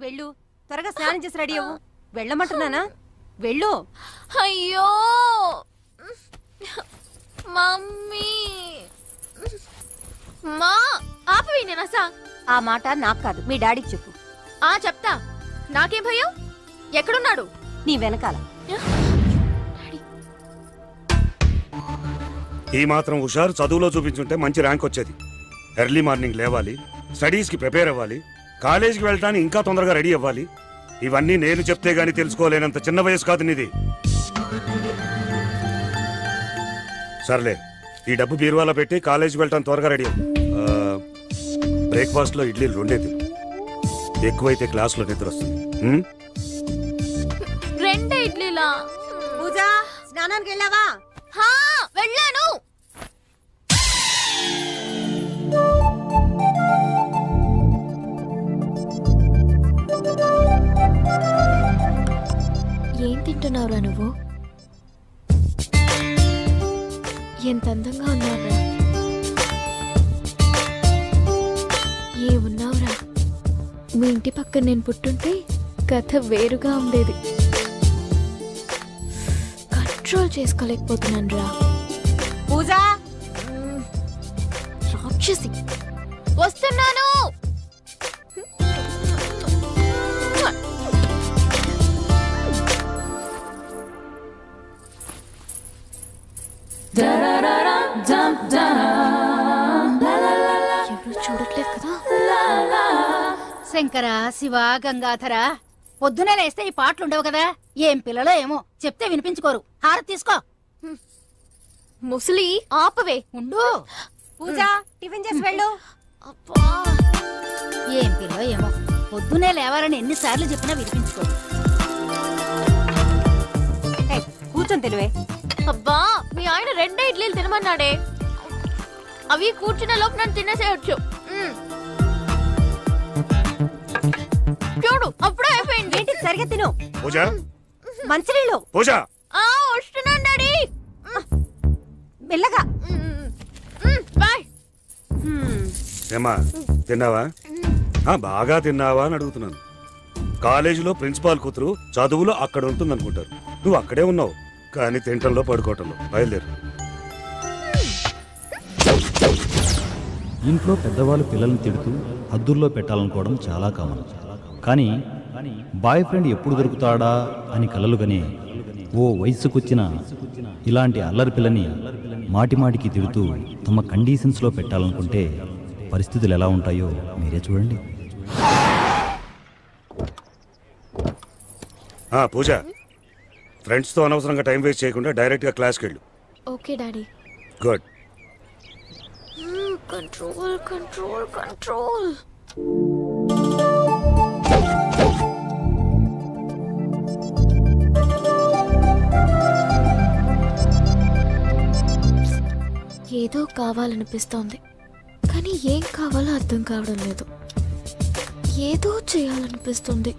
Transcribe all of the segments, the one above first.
వెళ్ళు, త్వరగా స్నానం చేసి రెడీ అవ్వు. వెళ్ళమంటున్నానా? వెళ్ళు. అయ్యో మమ్మీ, మా ఆపవి నేనసా. ఆ మాట నాకు కాదు, మీ డాడీకి చెప్పు. చెప్తా. నాకేం భయం? ఎక్కడున్నాడు? నీ వెనకాల. ఈ మాత్రం హుషారు చదువులో చూపించుంటే మంచి ర్యాంక్ వచ్చేది. ఎర్లీ మార్నింగ్ లేవాలి, స్టడీస్ కి ప్రిపేర్ అవ్వాలి, కాలేజీకి వెళ్ళటానికి ఇంకా తొందరగా రెడీ అవ్వాలి. ఇవన్నీ నేను చెప్తే గానీ తెలుసుకోలేనంత చిన్న వయసు కాదు నీది. సర్లే, ఈ డబ్బు బీరువాలో పెట్టి కాలేజీకి వెళ్ళటానికి త్వరగా రెడీ అవ్వు. బ్రేక్ఫాస్ట్ లో ఇడ్లీలు 2 తిను. ఎక్కువైతే క్లాస్ లో నిద్ర వస్తుంది. 2 ఇడ్లీలా? పూజ, స్నానానికి వెళ్ళావా? వెళ్ళాను. ఏం తింటున్నావురా నువ్వు? ఎంత అందంగా ఉన్నావురా. ఏ ఉన్నావురా. మీ ఇంటి పక్కన నేను పుట్టుంటే కథ వేరుగా ఉండేది. కంట్రోల్ చేసుకోలేకపోతున్నాను రా. పూజ, రాక్షసి. వస్తున్నాను. ఎవరు చూడట్లేదు కదా. శంకర, శివ, గంగాధర, పొద్దునే లేస్తే ఈ పాటలుండవు కదా. ఏం పిల్లలో ఏమో, చెప్తే వినిపించుకోరు. హారతి తీసుకో. ముసలి ఆపవే. ఉండు. పూజ, టిఫిన్ చేసి వెళ్ళు. అబ్బా, ఏం పిల్లో ఏమో, పొద్దునే లేవాలని ఎన్నిసార్లు చెప్పినా వినిపించుకోరు. కూర్చొని తెలివే. అబ్బా, మీ ఆయన 2 ఇడ్లీలు తినమన్నాడే. అవి కూర్చున్న లోపు నన్ను తినేసేయచ్చు. చూడు, అప్పుడే అయిపోయింది. ఏంటి, సరిగా తిను. పూజ, మంచినీళ్ళు. పూజ, వస్తున్నాను డాడీ. మెల్లగా. బాయ్. ఏమా తిన్నావా? బాగా తిన్నావా అని అడుగుతున్నాను. కాలేజీలో ప్రిన్సిపాల్ కూతురు చదువులో అక్కడ ఉంటుంది అనుకుంటారు. నువ్వు అక్కడే ఉన్నావు, కానీ తింటంలో పడుకోవటంలో. బయలుదేరు. ఇంట్లో పెద్దవాళ్ళు పిల్లల్ని తిడుతూ హద్దుల్లో పెట్టాలనుకోవడం చాలా కామన్. కానీ బాయ్ ఫ్రెండ్ ఎప్పుడు దొరుకుతాడా అని కలలుగానే ఓ వయసుకొచ్చిన ఇలాంటి అల్లరి పిల్లని మాటిమాటికి తిడుతూ తమ కండిషన్స్లో పెట్టాలనుకుంటే పరిస్థితులు ఎలా ఉంటాయో మీరే చూడండి. పూజ, ఫ్రెండ్స్తో అనవసరంగా టైం వేస్ట్ చేయకుండా డైరెక్ట్గా క్లాస్కి వెళ్ళు. Okay daddy. Good. Control control control. ఏదో కావాలనిపిస్తోంది, కానీ ఏం కావాలో అర్థం కావడం లేదు. ఏదో చేయాలనిపిస్తుంది,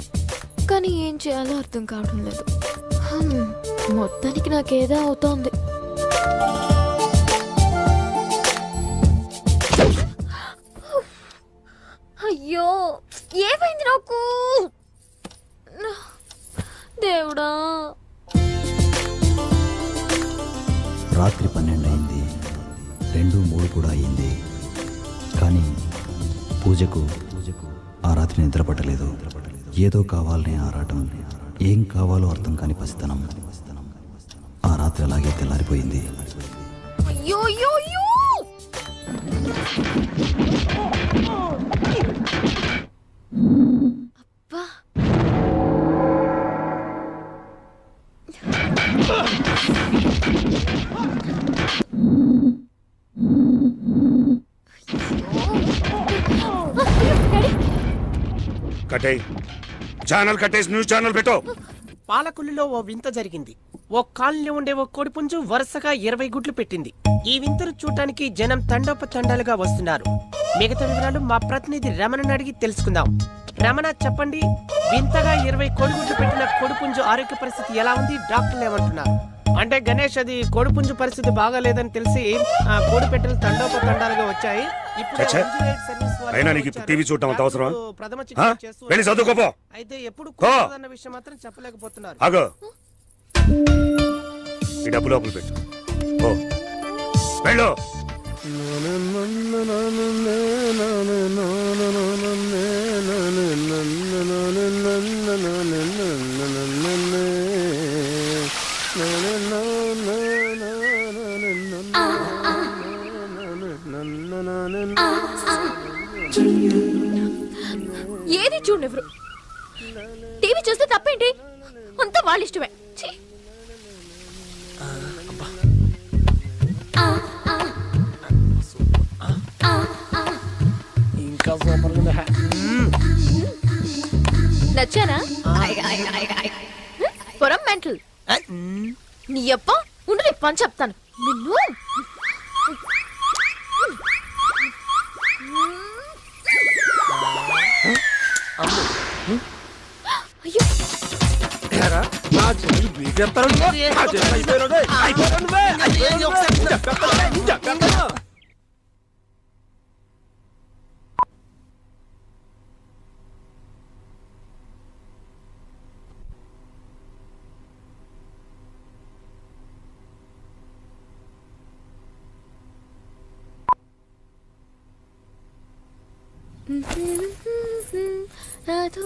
కానీ ఏం చేయాలో అర్థం కావడం లేదు. మొత్తానికి నాకేదో అవుతోంది. అయ్యో, ఏమైంది నాకు? దేవుడా. రాత్రి 12 అయింది, 2, 3 కూడా అయింది. కానీ పూజకు ఆ రాత్రి నిద్ర పట్టలేదు. ఏదో కావాలనే ఆరాటం, ఏం కావాలో అర్థం కాని పసితనం. ఆ రాత్రి అలాగే తెల్లారిపోయింది. అయ్యో అయ్యో అయ్యో. అబ్బా, కట్టేయ్, ఛానల్ కట్టేసి న్యూస్ ఛానల్ పెట్టు. పాలకుల్లో ఓ వింత జరిగింది. ఓ కాలనీలో ఉండే ఓ కోడిపుంజు వరుసగా 20 గుడ్లు పెట్టింది. ఈ వింతను చూడటానికి జనం తండోపతండాలుగా వస్తున్నారు. మిగతా వివరాలు మా ప్రతినిధి రమణని అడిగి తెలుసుకుందాం. రమణ, చెప్పండి, వింతగా 20 కోడిగుడ్లు పెట్టిన కోడిపుంజు ఆరోగ్య పరిస్థితి ఎలా ఉంది? డాక్టర్లు ఏమంటున్నారు? అంటే గణేష్ అది కోడిపుంజు పరిస్థితి బాగాలేదని తెలిసి ఆ కోడి పెట్టెలు తండోపతండాలుగా వచ్చాయి. ఇప్పుడు చచ్చా. అంజనేయుడు సర్వీస్ వాళ్ళు అయినా నీకు వచ్చారు. టీవీ చూడటం అంత అవసరమా? డాక్టర్లు ప్రథమ ఆ? చికిత్స చేస్తూ వెళ్ళి చదువుకోపో. అయితే ఎప్పుడు కో. అన్న విషయం మాత్రం చెప్పలేకపోతున్నారు. ఆగో ఈ డబ్బు లోపల పెట్టు. ఓ వెళ్ళు. ఏది చూడెవరు టీవీ చూస్తే తప్పేంటి? అంతా వాళ్ళ ఇష్టమే. ఛీ! ఇంకా సూపర్ ఉంది. నచ్చానా? పొరం మెంటల్ నీ అప్ప ఉండు, నీ పని చెప్తాను నిన్ను. అయ్యో నా చెల్లి బీటెత్తారు రాధు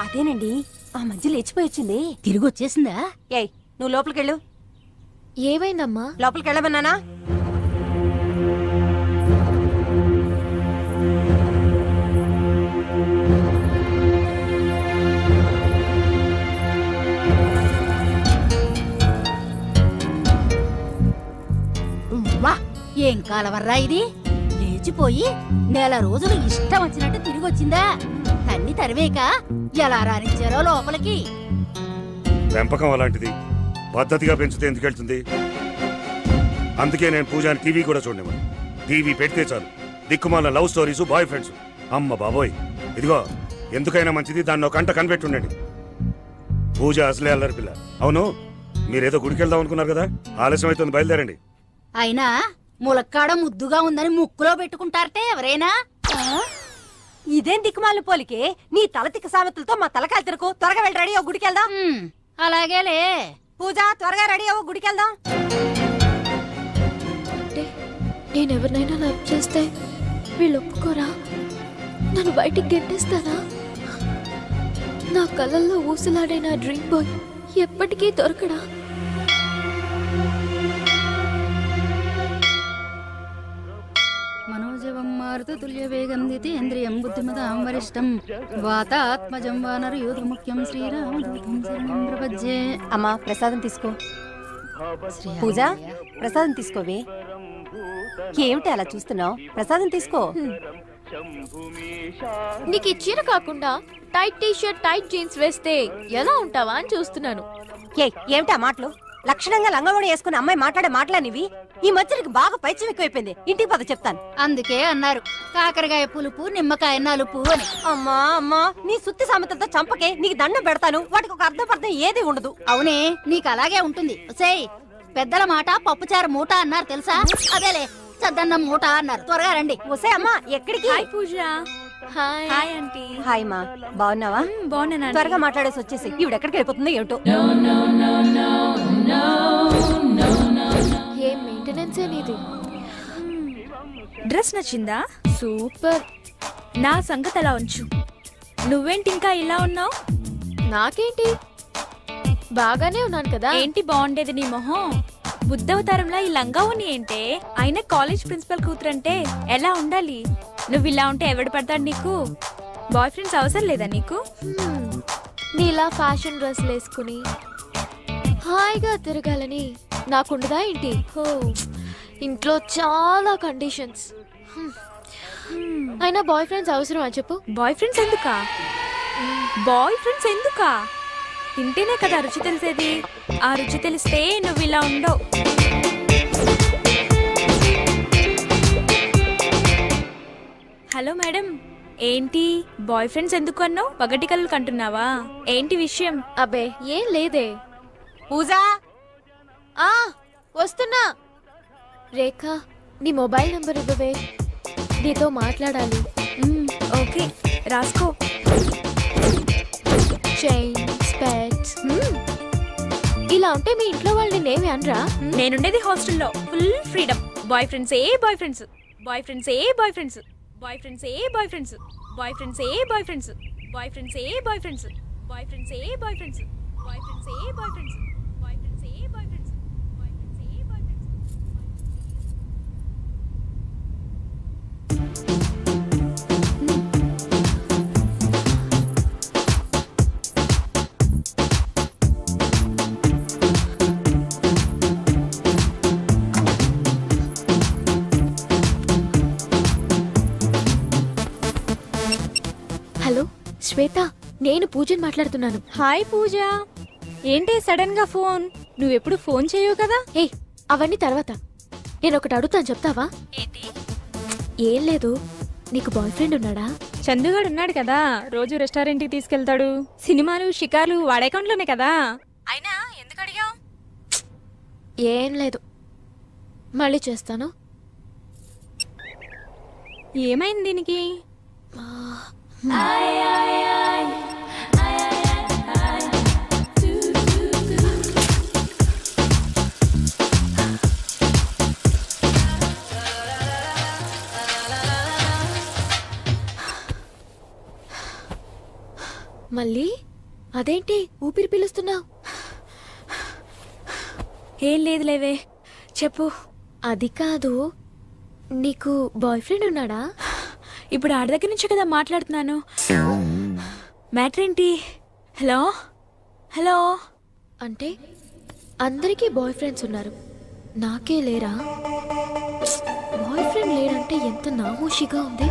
అదేనండి ఆ మధ్య లేచిపోయి వచ్చింది. తిరిగి వచ్చేసిందా? ఏయ్ నువ్వు లోపలికెళ్ళు. ఏమైందమ్మా? లోపలికెళ్ళమన్నానా? వా, ఏం కాలవర్రా ఇది? లేచిపోయి నెల రోజులు ఇష్టం వచ్చినట్టు తిరిగి వచ్చిందా? తన్ని తరివేక ఎలా రానిచ్చారో లోపలికి. పెంపకం అలాంటిది, పద్ధతిగా పెంచితే ఎందుకు వెళ్తుంది? అందుకే నేను పూజాని టీవీ కూడా చూడనివ్వను. టీవీ పెడితే చాలు దిక్కుమాల లవ్ స్టోరీస్, బాయ్ ఫ్రెండ్స్. అమ్మ బాబోయ్, ఇదిగో ఎందుకైనా మంచిది దాన్ని ఒక కంట కనిపెట్టుండండి. పూజ అసలే అల్లరి పిల్ల. అవును, మీరేదో గుడికి వెళ్దాం అనుకున్నారు కదా, ఆలస్యం అవుతుంది, బయలుదేరండి. అయినా ములక్కాడ ముద్దుగా ఉందని ముక్కులో పెట్టుకుంటారటే ఎవరైనా? ఇదేం దిక్కుమాలిన పోలికే? నీ తల తిక్క సామెతలతో మా తలకాయలు తిరకు. త్వరగా వెళ్ళి రెడీ అవ్వు, గుడికెళ్దాం. అలాగేలే. పూజ త్వరగా రెడీ అవ్వు, గుడికెళ్దాం. అంటే నేనెవరినైనా లవ్ చేస్తే వీళ్ళు ఒప్పుకోరా? నన్ను బయటికి గెంటేస్తారా? నా కళ్ళల్లో ఊసులాడే నా డ్రీమ్ బాయ్ ఎప్పటికీ దొరకడా? మనోజవం మారుత తుల్య వేగం దితేంద్రియం బుద్ధిమతాం వరిష్టం వాతాత్మజం వానర యోధ ముఖ్యం శ్రీరామదూతం శరణం ప్రపజ్యే. అమ్మా ప్రసాదం తీసుకో. పూజ ప్రసాదం తీసుకోవే. ఏమిటి అలా చూస్తున్నావు? ప్రసాదం తీసుకో. నీకు ఈ చీర కాకుండా tight T shirt, tight jeans వేస్తే ఎలా ఉంటావా అని చూస్తున్నాను. ఏమిటి ఆ మాటలు? లక్షణంగా లంగవడి వేసుకుని అమ్మాయి మాట్లాడే మాటలనివి. ఈ మధ్య నీకు బాగా పైచ్యం ఎక్కువైపోయింది. ఇంటికి పద చెప్తాను. అందుకే అన్నారు కాకరకాయ పులుపు నిమ్మకాయ నలుపు అని. అమ్మా అమ్మా, నీ సుత్తి సామెతలతో చంపకే. నీకు దండం పెడతాను. వాటికి ఒక అర్థం ఏది ఉండదు. అవునే, నీకు అలాగే ఉంటుంది. సేయ్, పెద్దల మాట పప్పుచారు మూట అన్నారు తెలుసా? అదేలే, చద్దన్నం మూట అన్నారు. త్వరగా రండి. ఒసే అమ్మా, ఎక్కడికి? పూజ హాయ్ హాయ్ ఆంటీ. హాయ్ మా, బాగున్నావా? బాగున్నాను. త్వరగా మాట్లాడేసి వచ్చేసి. ఈవిడెక్కడికి వెళ్ళిపోతుందో ఏమిటో. ఏ మెయింటెనెన్స్ అనేది? డ్రెస్ నచ్చిందా? సూపర్. నా సంగతి అలా ఉంచు. నువ్వేంటి ఇంకా ఇలా ఉన్నావు? నాకేంటి, బాగానే ఉన్నాను కదా. ఏంటి బాగుండేది నీ మొహం? బుద్ధవతారంలో ఈ లంగా ఉని ఏంటే? అయినా కాలేజ్ ప్రిన్సిపల్ కూతురంటే ఎలా ఉండాలి? నువ్వు ఇలా ఉంటే ఎవడు పడతాడు నీకు? బాయ్ ఫ్రెండ్స్ అవసరం లేదా నీకు? నీలా ఫ్యాషన్ డ్రెస్లు వేసుకుని హాయిగా తిరగాలని నాకుండదా ఏంటి? హో, ఇంట్లో చాలా కండిషన్స్. అయినా బాయ్ ఫ్రెండ్స్ అవసరమా చెప్పు? బాయ్ ఫ్రెండ్స్ ఎందుకా? బాయ్ ఫ్రెండ్స్ ఎందుకా? తింటేనే కదా రుచి తెలిసేది. ఆ రుచి తెలిస్తే నువ్వు ఇలా ఉండవు. హలో మేడం, ఏంటి బాయ్ ఫ్రెండ్స్ ఎందుకు అన్నావు? పగటి కళ్ళు కంటున్నావా? ఏంటి విషయం? అబ్బే ఏం లేదే. పూజ ఆ వస్తున్నా. రేఖ నీ మొబైల్ నంబర్ ఇవ్వవే, నీతో మాట్లాడాలి. ఓకే రాసుకో. చైన్ స్పెట్స్. ఇలా ఉంటే మీ ఇంట్లో వాళ్ళు నేనేమి అనరా? నేనుండేది హాస్టల్లో, ఫుల్ ఫ్రీడమ్. బాయ్ ఫ్రెండ్స్ ఏ బాయ్ ఫ్రెండ్స్, బాయ్ ఫ్రెండ్స్ ఏ బాయ్ ఫ్రెండ్స్, బాయ్ ఫ్రెండ్స్ ఏ బాయ్ ఫ్రెండ్స్, బాయ్ ఫ్రెండ్స్ ఏ బాయ్ ఫ్రెండ్స్, బాయ్ ఫ్రెండ్స్ ఏ బాయ్ ఫ్రెండ్స్, బాయ్ ఫ్రెండ్స్ ఏ బాయ్ ఫ్రెండ్స్, బాయ్ ఫ్రెండ్స్ ఏ బాయ్ ఫ్రెండ్స్, బాయ్ ఫ్రెండ్స్ ఏ bye friends, bye friends ఏ bye friends. Hello శ్వేత, నేను పూజని మాట్లాడుతున్నాను. Hi పూజ, ఏంటి sudden గా phone? నువ్వెప్పుడు phone చేయవు కదా. ఏ అవన్నీ తర్వాత, నేను ఒకటి అడుగుతాను చెప్తావా? ఏంటి? ఏం లేదు, నీకు బాయ్ ఫ్రెండ్ ఉన్నాడా? చందుగాడు ఉన్నాడు కదా, రోజు రెస్టారెంట్కి తీసుకెళ్తాడు. సినిమాలు షికార్లు వాడి అకౌంట్లోనే కదా. అయినా ఎందుకు అడిగావు? ఏం లేదు, మళ్ళీ చేస్తాను. ఏమైంది దీనికి? మళ్ళీ అదేంటి ఊపిరి పీలుస్తున్నావు? ఏం లేదు లేవే, చెప్పు. అది కాదు, నీకు బాయ్ ఫ్రెండ్ ఉన్నాడా? ఇప్పుడు ఆడి దగ్గర నుంచే కదా మాట్లాడుతున్నాను. మ్యాటర్ ఏంటి? Hello hello. అంటే అందరికీ బాయ్ ఫ్రెండ్స్ ఉన్నారు, నాకే లేరా? బాయ్ ఫ్రెండ్ లేడంటే ఎంత నామోషిగా ఉంది.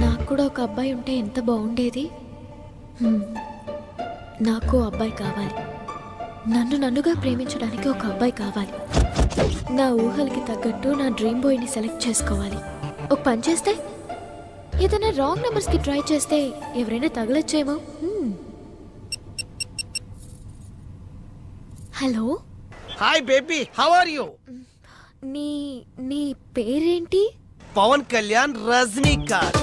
నాకు కూడా ఒక అబ్బాయి ఉంటే ఎంత బాగుండేది. నాకు అబ్బాయి కావాలి, నన్నుగా ప్రేమించడానికి ఒక అబ్బాయి కావాలి. నా ఊహలకి తగ్గట్టు నా డ్రీమ్ బాయ్ని సెలెక్ట్ చేసుకోవాలి. ఒక పని చేస్తే, ఏదైనా రాంగ్ నెంబర్స్కి ట్రై చేస్తే ఎవరైనా తగలొచ్చేమో. Hello hi baby, how are you? నీ నీ పేరేంటి? పవన్ కళ్యాణ్ రజనీకాంత్.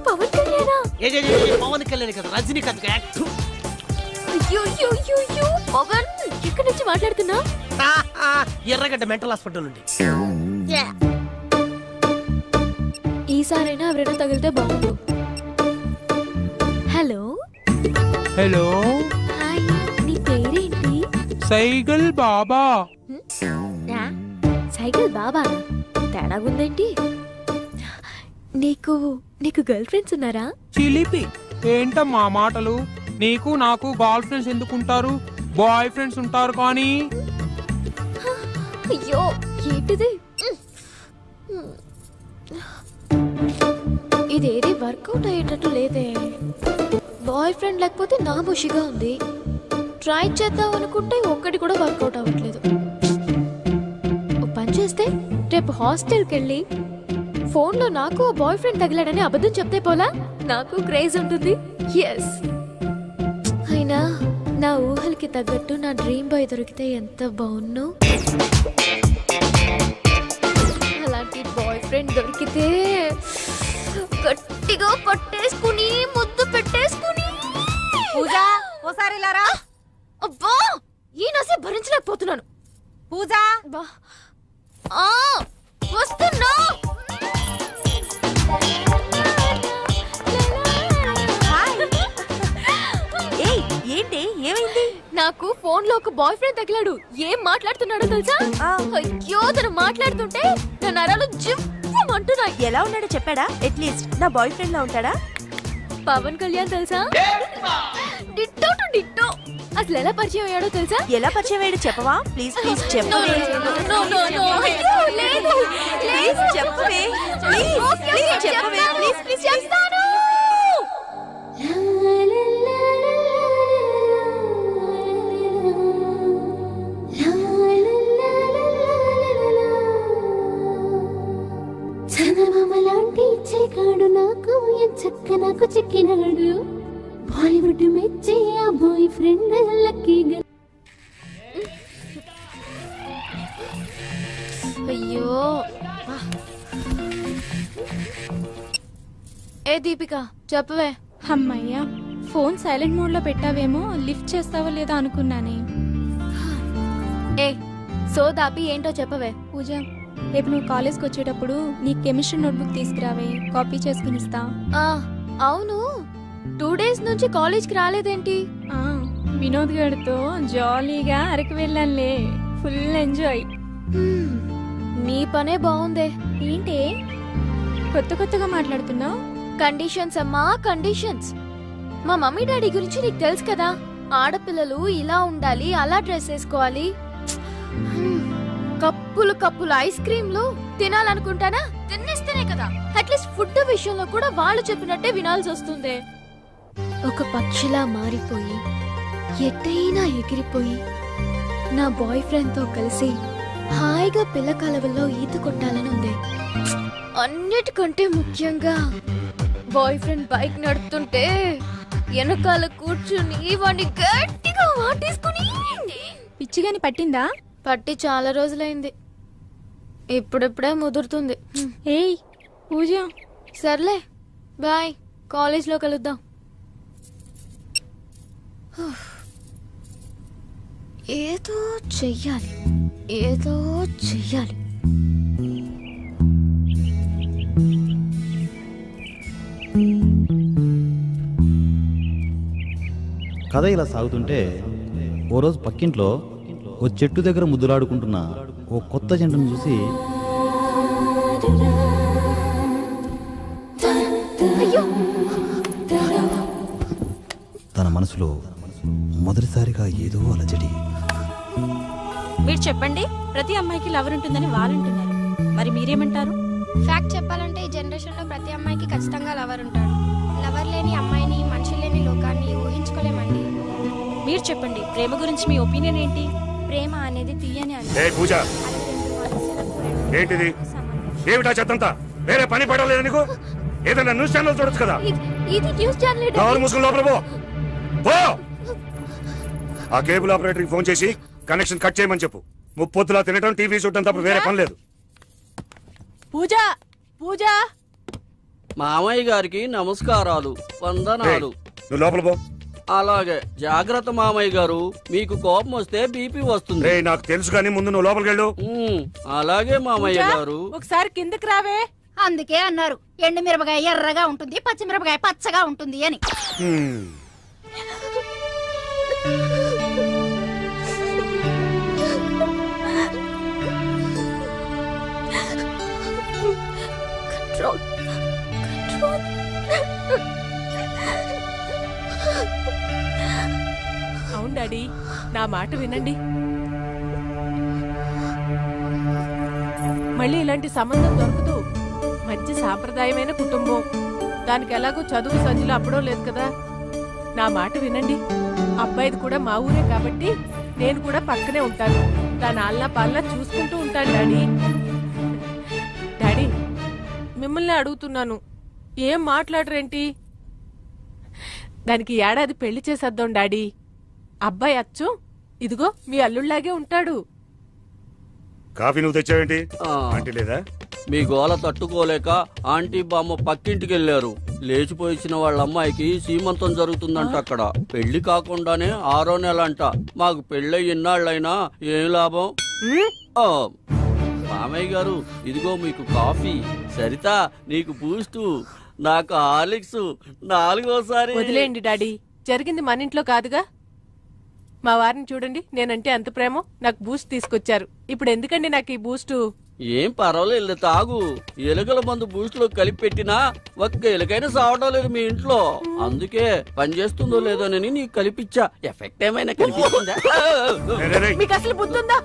పవన్ కళ్యాణా? పవన్ కళ్యాణ్ కదా, రజనీకాంత్ యాక్టర్. పవన్ ఎక్కడి నుంచి మాట్లాడుతున్నా? ఎర్రగడ్డ మెంటల్ హాస్పిటల్ నుండి. ఈసారైనా ఎవరైనా తగిలితే బాగుండు. హలో హలో, హాయ్, నీ పేరేంటి? సైగల్ బాబా. సైకిల్ బాబా, తేడాగుందేంటి? నీకు నీకు గర్ల్ ఫ్రెండ్స్ ఉన్నారా? చిలిపి ఏంటమ్మా మాటలు? నీకు నాకు గర్ల్ ఫ్రెండ్స్ ఎందుకుంటారు? బాయ్ ఫ్రెండ్స్ ఉంటారు కానీ. అయ్యో ఏంటిది? ఇదేది వర్కౌట్ అయ్యేటట్టు లేదే. బాయ్ ఫ్రెండ్ లేకపోతే నామోషిగా ఉంది. ట్రై చేద్దాం అనుకుంటే ఒక్కటి కూడా వర్కౌట్ అవ్వట్లేదు. ఓ పని చేస్తే, రేపు హాస్టల్కి వెళ్ళి ఫోన్లో నాకు బాయ్ ఫ్రెండ్ తగిలాడని అబద్ధం చెప్తే పోలా, నాకు క్రేజ్ ఉంటుంది. ఎస్, అయినా నా ఊహలకి తగ్గట్టు నా డ్రీమ్ బాయ్ దొరికితే ఎంత బాగున్ను. అలాంటి బాయ్ ఫ్రెండ్ దొరికితే గట్టిగా పట్టేసుకుని ముద్దు పెట్టేసుకుని. పూజ ఓసారి లారా. అబ్బా, ఈ నసే భరించలేకపోతున్నాను. పూజ అబ్బా, ఆ, వస్తున్నా. ఏంటి ఏమైంది? నాకు ఫోన్ లో ఒక బాయ్ ఫ్రెండ్ తగిలాడు. ఏం మాట్లాడుతున్నాడో తెలుసా? అయ్యో, తను మాట్లాడుతుంటే నా నరాలు జివ్వమంటున్నాయి. ఎలా ఉన్నాడో చెప్పాడా? అట్లీస్ట్ నా బాయ్ ఫ్రెండ్ లా ఉంటాడా? పవన్ కళ్యాణ్ తెలుసా? Ditto to ditto. అసలు ఎలా పరిచయం అయ్యాడో తెలుసా? ఎలా పరిచయం అయ్యాడో చెప్పవా? ప్లీజ్ ప్లీజ్ చెప్పు. అయ్యో, లేదు, ప్లీజ్ చెప్పవే. ప్లీజ్ చెప్పవే. ప్లీజ్ ప్లీజ్ చెప్తాను. చందమామ లాంటి లాంటి చెలికాడు నాకు ఎంచక్క నాకు చిక్కినాడు బాలీవుడ్ మెచ్చే ఆ బాయ్ ఫ్రెండ్ లక్కీగా. అయ్యో ఏ దీపిక చెప్పవే. అమ్మయ్యా ఫోన్ సైలెంట్ మోడ్ లో పెట్టావేమో లిఫ్ట్ చేస్తావో లేదా అనుకున్నానే. ఏ సో దాపి ఏంటో చెప్పవే. పూజ రేపు నువ్వు కాలేజ్కి వచ్చేటప్పుడు నీ కెమిస్ట్రీ నోట్బుక్ తీసుకురావే, కాపీ చేసుకుని ఇస్తా. ఆ అవును 2 days నుంచి కాలేజ్కి రాలేదేంటి? ఆ, వినోద్ గారితో జాలీగా అరకు వెళ్ళానులే, ఫుల్ ఎంజాయ్. హ్మ్, నీ పనే బాగుందే. ఏంటి కొత్తగా మాట్లాడుతున్నావు? కండిషన్స్ అమ్మా కండిషన్స్. మా మమ్మీ డాడీ గురించి నీకు తెలుసు కదా, ఆడపిల్లలు ఇలా ఉండాలి, అలా డ్రెస్ వేసుకోవాలి. హ్మ్, కప్పులు ఐస్ క్రీమ్లు తినాలనుకుంటానా? తినేస్తేనే కదా. అట్లీస్ట్ ఫుడ్ విషయంలో కూడా వాళ్ళు చెప్పినట్టే వినాల్సి వస్తుంది. ఒక పక్షిలా మారిపోయి ఎట్టైనా ఎగిరిపోయి నా బాయ్ ఫ్రెండ్ తో కలిసి హాయిగా పిల్ల కాలువల్లో ఈత కొట్టాలని ఉంది. అన్నిటికంటే ముఖ్యంగా బాయ్ ఫ్రెండ్ బైక్ నడుపుతుంటే వెనకాల కూర్చుని వాడిని గట్టిగా వాటేసుకుని. పిచ్చిగాని పట్టిందా? పట్టి చాలా రోజులైంది, ఇప్పుడిప్పుడే ముదురుతుంది. ఏయ్ పూజ, సర్లే బాయ్, కాలేజ్లో కలుద్దాం. ఏదో చెయ్యాలి. కథ ఇలా సాగుతుంటే ఓ రోజు పక్కింట్లో ఓ చెట్టు దగ్గర ముద్దులాడుకుంటున్న ఓ కొత్త జంటను చూసి తన మనసులో మొదటిసారిగా ఏదో అలజడి. మీరు చెప్పండి, ప్రతి అమ్మాయికి లవర్ ఉంటుందని వాళ్ళంటున్నారు, మరి మీరేమంటారు? ఫ్యాక్ట్ చెప్పాలంటే ఈ జనరేషన్ లో ప్రతి అమ్మాయికి ఖచ్చితంగా లవర్ ఉంటాడు. లవర్ లేని అమ్మాయిని, మనిషి లేని లోకాన్ని ఊహించుకోలేమండి. మీరు చెప్పండి, ప్రేమ గురించి మీ ఒపీనియన్ ఏంటి? ప్రేమ అనేది తీయని ఏ పూజ, ఏంటిది? ఏమిటా చెత్తంతా? వేరే పని పడలేదు నీకు? ఏదైనా న్యూస్ ఛానల్ చూడొచ్చు కదా. ఇది న్యూస్ ఛానల్. డోర్ మూసుకుని లోపల పో. పో. ఆ కేబుల్ ఆపరేటర్కి ఫోన్ చేసి కనెక్షన్ కట్ చేయమని చెప్పు. ముప్పొద్దులా తినటం, టీవీ చూడటం తప్ప వేరే పని లేదు. పూజ పూజ మామయ్య గారికి నమస్కారాలు, వందనాలు. నువ్వు లోపల పో. అలాగే జాగ్రత్త మామయ్య గారు, మీకు కోపం వస్తే బీపీ వస్తుంది. రే నాకు తెలుసు కానీ ముందు నువ్వు లోపలికి వెళ్ళు. అలాగే మామయ్య గారు. ఒకసారి కిందకి రావే. అందుకే అన్నారు ఎండు మిరపకాయ ఎర్రగా ఉంటుంది, పచ్చి మిరపకాయ పచ్చగా ఉంటుంది అని. అవును డాడీ, నా మాట వినండి. మళ్ళీ ఇలాంటి సంబంధం దొరకదు. మంచి సాంప్రదాయమైన కుటుంబం, దానికి ఎలాగో చదువు సంచులు అప్పడం లేదు కదా. నా మాట వినండి. అబ్బాయిది కూడా మా ఊరే కాబట్టి నేను కూడా పక్కనే ఉంటాను. దాని ఆల్లా పాల్లా చూసుకుంటూ ఉంటాను డాడీ. డాడీ, మిమ్మల్ని అడుగుతున్నాను, ఏం మాట్లాడరేంటి? దానికి ఏడాది పెళ్లి చేసేద్దాం డాడీ. అబ్బాయి అచ్చు ఇదిగో మీ అల్లుళ్లాగే ఉంటాడు. కాఫీ నువ్వు తెచ్చావేంటి? ఆంటీ లేదా? మీ గోల తట్టుకోలేక ఆంటీ బామ్మ పక్కింటికి వెళ్ళారు. లేచిపోయిన వాళ్ళ అమ్మాయికి సీమంతం జరుగుతుందంట అక్కడ. పెళ్లి కాకుండానే 6వ నెల అంట. మాకు పెళ్ళయి ఇన్నాళ్ళైనా ఏం లాభం? మామయ్య గారు, ఇదిగో మీకు కాఫీ. సరిత నీకు బూస్టు, నాకు హార్లిక్స్. 4వసారి. వదిలేయండి డాడీ, జరిగింది మన ఇంట్లో కాదుగా. మా వారిని చూడండి, నేనంటే అంత ప్రేమ, నాకు బూస్ట్ తీసుకొచ్చారు. ఇప్పుడు ఎందుకండి నాకు ఈ బూస్టు? ఏం పర్వాలేదు, తాగు. ఎలుకల మందు బూస్ట్ లో కలిపి పెట్టినా ఒక్క ఎలుకైనా సావడం లేదు మీ ఇంట్లో. అందుకే పని చేస్తుందో లేదోనని నీకు కలిపిచ్చా. ఎఫెక్ట్ ఏమైనా కనిపిస్తుందా? మీకు అసలు బుద్ధి ఉందా?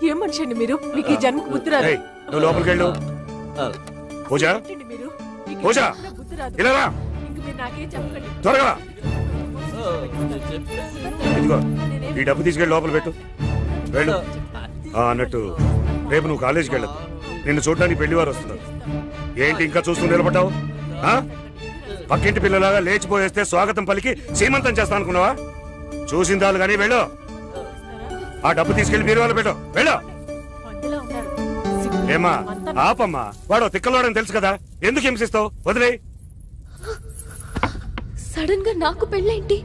ఏం మనిషి అండి మీరు? మీకు ఈ జన్మకు బుద్ధి రాదు. నువ్వు లోపలికి వెళ్ళు. పూజ, మీరు పూజ, ఇలా రా. ఇంక మీరు నాకేం చెప్పకండి. త్వరగా ఇదిగో ఈ డబ్బు తీసుకెళ్ళి లోపల పెట్టు. వెళ్ళు. అన్నట్టు రేపు నువ్వు కాలేజీకి వెళ్ళదు. నిన్ను చూడడానికి పెళ్లివారు వస్తున్నారు. ఏంటి ఇంకా చూస్తూ నిలబడ్డావు ఆ? పక్కింటి పిల్లలాగా లేచిపోయేస్తే స్వాగతం పలికి సీమంతం చేస్తా అనుకున్నావా? చూసిందాలు కానీ వెళ్ళు. ఆ డబ్బు తీసుకెళ్లి మీరు వాళ్ళు పెట్టు. వెళ్ళు. మధ్యలో ఉంటారు. ఏమా ఆపమ్మా, వాడు తిక్కలోడని తెలుసు కదా, ఎందుకు హింసిస్తావు? వదిలే. సడన్ గా నాకు పెళ్ళేంటి?